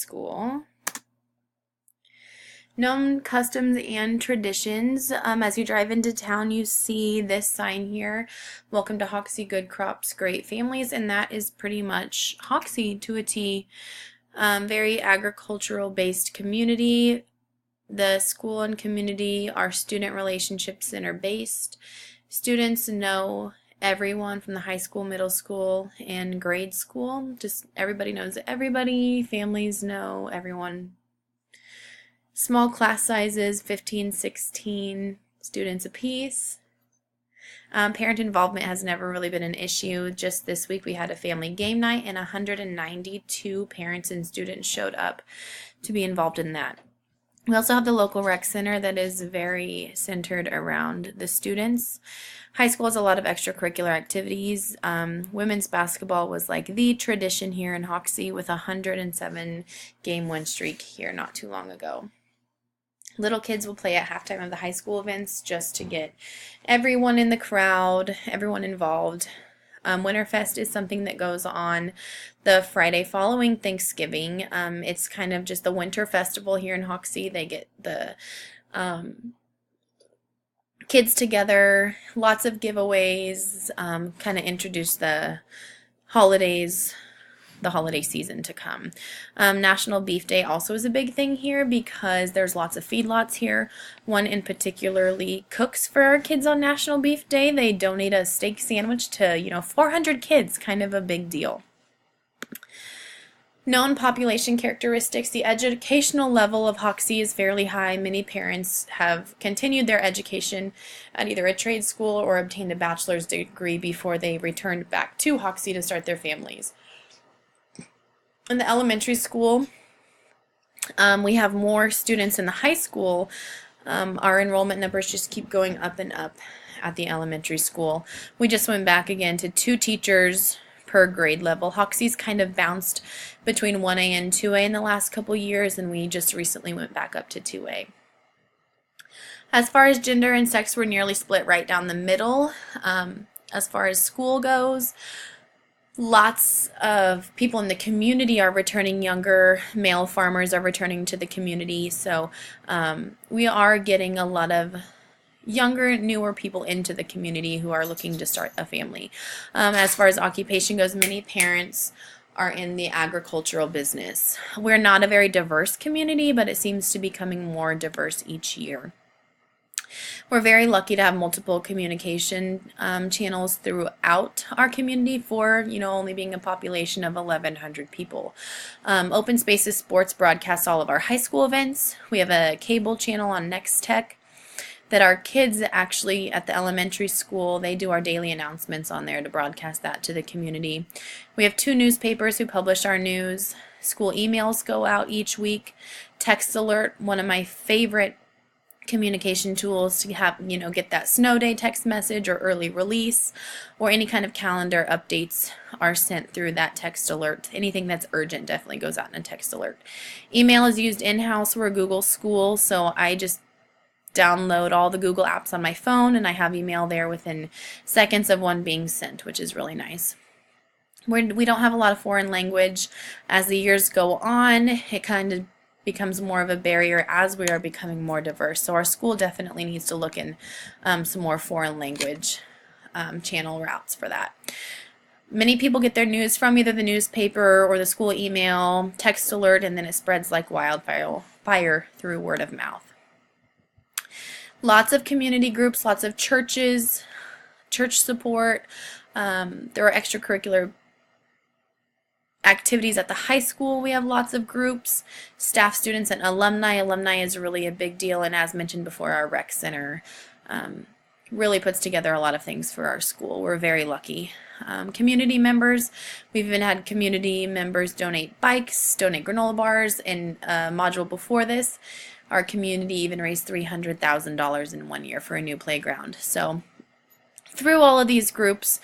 School. Known customs and traditions. As you drive into town, you see this sign here, Welcome to Hoxie, Good Crops, Great Families, and that is pretty much Hoxie to a T. Very agricultural based community. The school and community are student relationship center based. Students know everyone from the high school, middle school, and grade school. Just everybody knows everybody. Families know everyone. Small class sizes, 15, 16 students apiece. Parent involvement has never really been an issue. Just this week we had a family game night and 192 parents and students showed up to be involved in that. We also have the local rec center that is very centered around the students. High school has a lot of extracurricular activities. Women's basketball was like the tradition here in Hoxie with a 107 game win streak here not too long ago. Little kids will play at halftime of the high school events just to get everyone in the crowd, everyone involved. Winterfest is something that goes on the Friday following Thanksgiving. It's kind of just the winter festival here in Hoxie. They get the kids together, lots of giveaways, kind of introduce the holidays, the holiday season to come. National Beef Day also is a big thing here because there's lots of feedlots here. One in particularly cooks for our kids on National Beef Day. They donate a steak sandwich to, 400 kids, kind of a big deal. Known population characteristics. The educational level of Hoxie is fairly high. Many parents have continued their education at either a trade school or obtained a bachelor's degree before they returned back to Hoxie to start their families. In the elementary school, we have more students in the high school. Our enrollment numbers just keep going up and up at the elementary school. We just went back again to 2 teachers per grade level. Hoxie's kind of bounced between 1A and 2A in the last couple years, and we just recently went back up to 2A. As far as gender and sex, we're nearly split right down the middle. As far as school goes, lots of people in the community are returning. Younger male farmers are returning to the community, so we are getting a lot of younger, newer people into the community who are looking to start a family. As far as occupation goes, many parents are in the agricultural business. We're not a very diverse community, but it seems to be becoming more diverse each year. We're very lucky to have multiple communication channels throughout our community for, only being a population of 1,100 people. Open Spaces Sports broadcasts all of our high school events. We have a cable channel on Next Tech that our kids actually at the elementary school, they do our daily announcements on there to broadcast that to the community. We have 2 newspapers who publish our news. School emails go out each week. Text Alert, one of my favorite communication tools to have, get that snow day text message or early release, or any kind of calendar updates are sent through that text alert. Anything that's urgent definitely goes out in a text alert. Email is used in-house. We're a Google school, so I just download all the Google apps on my phone and I have email there within seconds of one being sent, which is really nice. We don't have a lot of foreign language. As the years go on, it kind of becomes more of a barrier as we are becoming more diverse. So our school definitely needs to look in some more foreign language channel routes for that. Many people get their news from either the newspaper or the school email, text alert, and then it spreads like wildfire through word of mouth. Lots of community groups, lots of churches, church support. There are extracurricular activities at the high school. We have lots of groups, staff, students, and alumni. Alumni is really a big deal, and as mentioned before, our rec center really puts together a lot of things for our school. We're very lucky. Community members, we've even had community members donate bikes, donate granola bars. In a module before this, our community even raised $300,000 in 1 year for a new playground. So through all of these groups,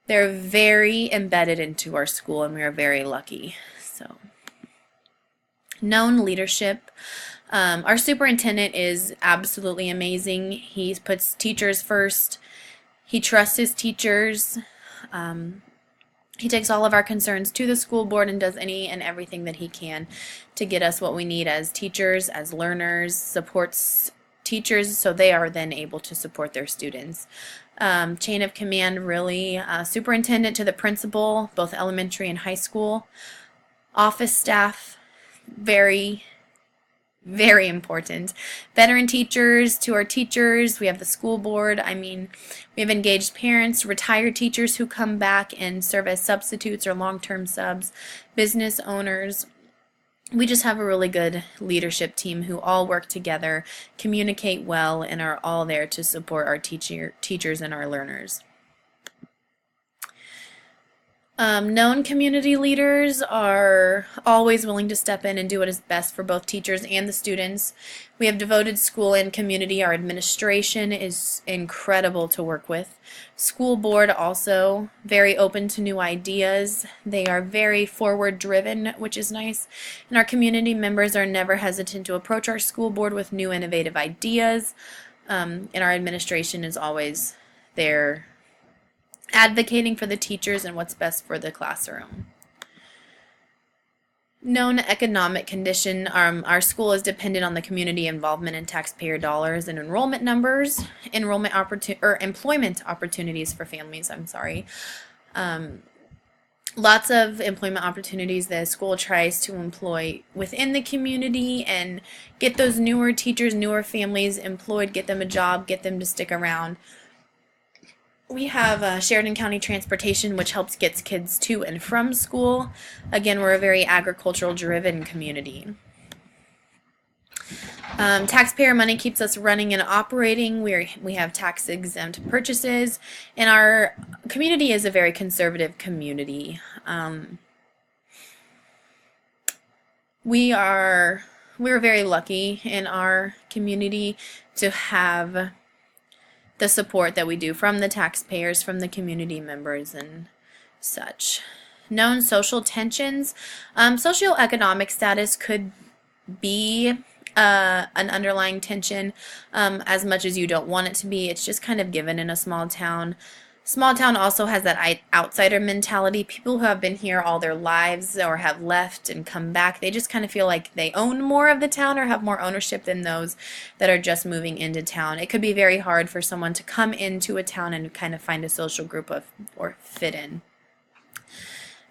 they're very embedded into our school, and we are very lucky. So, known leadership. Our superintendent is absolutely amazing. He puts teachers first. He trusts his teachers. He takes all of our concerns to the school board and does any and everything that he can to get us what we need as teachers, as learners, supports teachers so they are then able to support their students. Chain of command, really, superintendent to the principal, both elementary and high school. Office staff, very, very important. Veteran teachers to our teachers. We have the school board. I mean, we have engaged parents, retired teachers who come back and serve as substitutes or long-term subs, business owners. We just have a really good leadership team who all work together, communicate well, and are all there to support our teachers and our learners. Known community leaders are always willing to step in and do what is best for both teachers and the students. We have devoted school and community. Our administration is incredible to work with. School board also very open to new ideas. They are very forward driven, which is nice. And our community members are never hesitant to approach our school board with new innovative ideas. And our administration is always there advocating for the teachers and what's best for the classroom. Known economic condition, our school is dependent on the community involvement and taxpayer dollars and enrollment numbers, employment opportunities for families, lots of employment opportunities. The school tries to employ within the community and get those newer teachers, newer families employed, get them a job, get them to stick around. We have Sheridan County Transportation, which helps get kids to and from school. Again, we're a very agricultural-driven community. Taxpayer money keeps us running and operating. We have tax-exempt purchases, and our community is a very conservative community. We're very lucky in our community to have the support that we do from the taxpayers, from the community members, and such. Known social tensions. Socioeconomic status could be an underlying tension as much as you don't want it to be. It's just kind of given in a small town. Small town also has that outsider mentality. People who have been here all their lives or have left and come back, they just kind of feel like they own more of the town or have more ownership than those that are just moving into town. It could be very hard for someone to come into a town and kind of find a social group or fit in.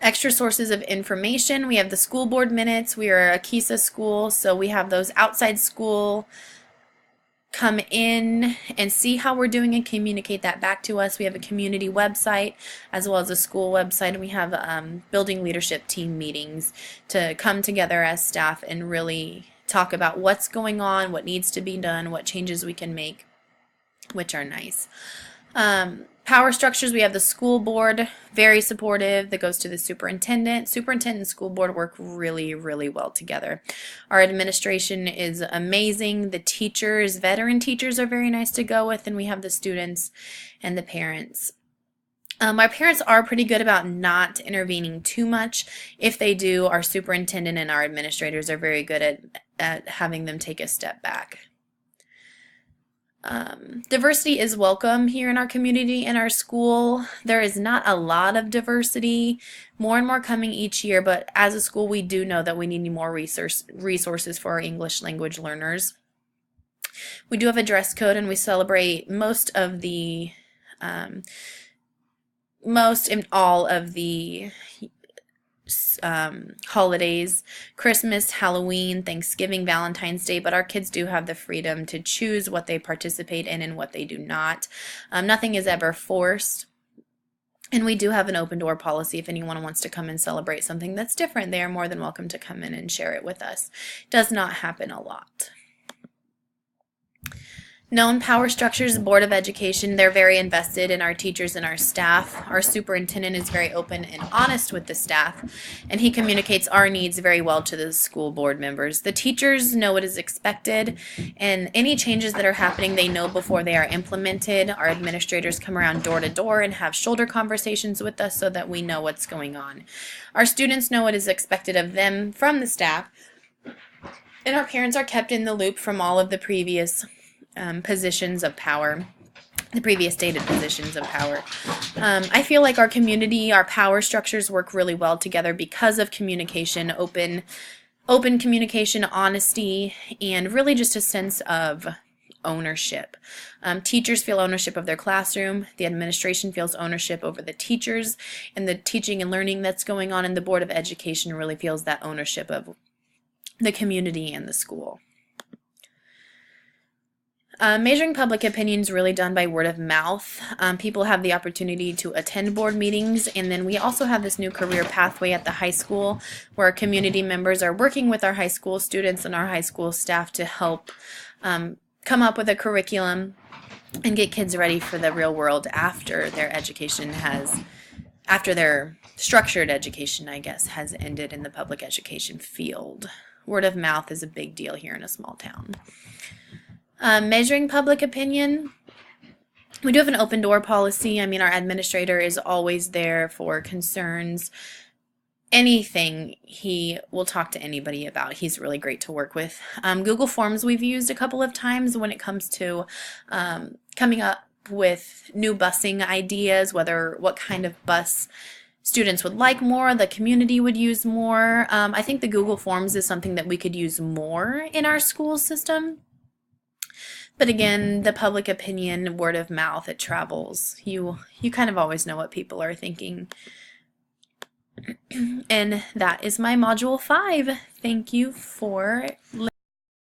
Extra sources of information. We have the school board minutes. We are a KISA school, so we have those outside school come in and see how we're doing and communicate that back to us. We have a community website as well as a school website, and we have building leadership team meetings to come together as staff and really talk about what's going on, what needs to be done, what changes we can make, which are nice. Power structures, we have the school board, very supportive, that goes to the superintendent. Superintendent and school board work really, really well together. Our administration is amazing. The teachers, veteran teachers, are very nice to go with, and we have the students and the parents. My parents are pretty good about not intervening too much. If they do, our superintendent and our administrators are very good at having them take a step back. Diversity is welcome here in our community and our school. There is not a lot of diversity, more and more coming each year, but as a school we do know that we need more resources for our English language learners. We do have a dress code, and we celebrate most and all of the holidays, Christmas, Halloween, Thanksgiving, Valentine's Day, but our kids do have the freedom to choose what they participate in and what they do not. Nothing is ever forced. And we do have an open door policy. If anyone wants to come and celebrate something that's different, they are more than welcome to come in and share it with us. It does not happen a lot. Known power structures, Board of Education, they're very invested in our teachers and our staff. Our superintendent is very open and honest with the staff, and he communicates our needs very well to the school board members. The teachers know what is expected, and any changes that are happening, they know before they are implemented. Our administrators come around door to door and have shoulder conversations with us so that we know what's going on. Our students know what is expected of them from the staff, and our parents are kept in the loop from all of the previous positions of power. the previous stated positions of power. I feel like our community, our power structures work really well together because of communication, open communication, honesty, and really just a sense of ownership. Teachers feel ownership of their classroom, the administration feels ownership over the teachers, and the teaching and learning that's going on in the Board of Education really feels that ownership of the community and the school. Measuring public opinion is really done by word of mouth. People have the opportunity to attend board meetings, and then we also have this new career pathway at the high school where community members are working with our high school students and our high school staff to help come up with a curriculum and get kids ready for the real world after their education after their structured education, I guess, has ended in the public education field. Word of mouth is a big deal here in a small town. Measuring public opinion, we do have an open door policy. I mean, our administrator is always there for concerns. Anything he will talk to anybody about. He's really great to work with. Google Forms we've used a couple of times when it comes to coming up with new busing ideas, what kind of bus students would like more, the community would use more. I think the Google Forms is something that we could use more in our school system. But again, the public opinion, word of mouth, it travels. You kind of always know what people are thinking. And that is my Module 5. Thank you for listening.